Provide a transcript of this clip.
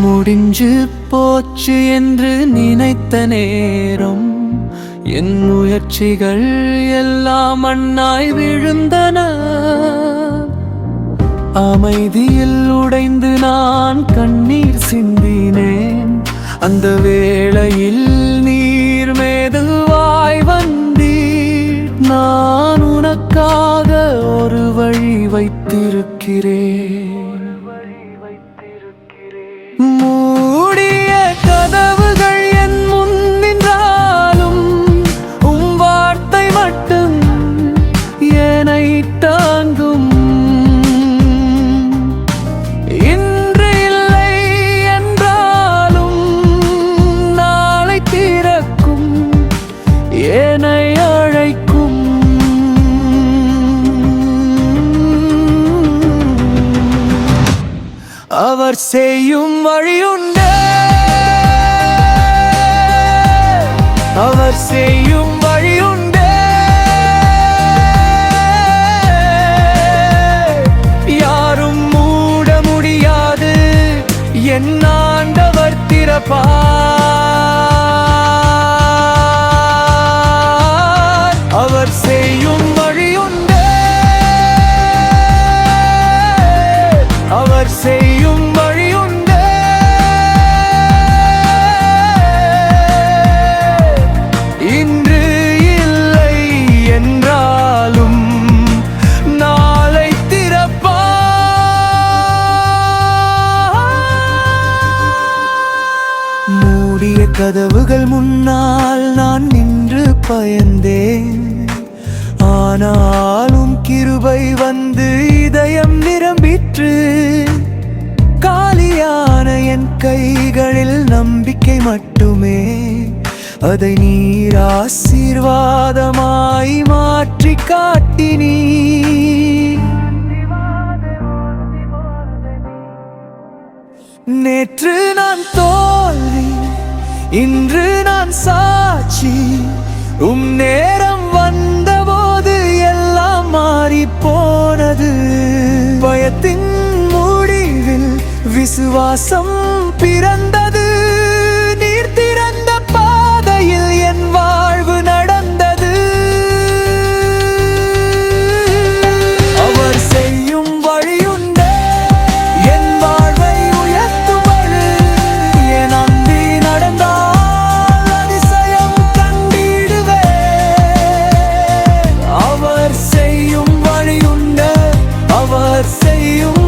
முடிஞ்சு போச்சு என்று நினைத்த நேரம் என் முயற்சிகள் எல்லாம் மண்ணாய் விழுந்தன. அமைதியில் உடைந்து நான் கண்ணீர் சிந்தினேன். அந்த வேளையில் நீர் மெதுவாய் வந்தீர். நான் உனக்காக ஒரு வழி வைத்திருக்கிறேன். மூடிய கதவுகள் என் முன் நின்றாலும் உம் வார்த்தை மட்டும் என்னை தாங்கும். இன்று இல்லை என்றாலும் நாளை திறக்கும் என்னை அழைக்கும். அவர் செய்யும் வழியுண்டு, அவர் செய்யும் வழியுண்டு. யாரும் மூட முடியாது, என் ஆண்டவர் திறப்பார். அவர் செய்யும் வழியுண்டு, அவர் செய்யும் வழியுண்டு. இன்று இல்லை என்றாலும் நாளை திறப்பார். மூடிய கதவுகள் முன்னால் நான் நின்று பயந்தேன். ஆனாலும் கிருபை வந்து இதயம் நிரம்பிற்று. காலியான என் கைகளில் நம்பிக்கை மட்டுமே, அதை நீர் ஆசீர்வாதமாய் மாற்றி காட்டினீர். நேற்று நான் தோல்வி, இன்று நான் சாட்சி. நேரம் வந்தபோது எல்லாம் மாறி போனது. பயத்தின் முடிவில் விசுவாசம் பிறந்தது. நீர் திறந்த பாதையில் என் வாழ்வு நடந்தது. அவர் செய்யும் வழியுண்டு, என் வாழ்வை உயர்த்தும் வழி. என் நம்பி நடந்தால் அதிசயம் கண்டிடுவேன். அவர் செய்யும் வழியுண்டு, அவர் செய்யும்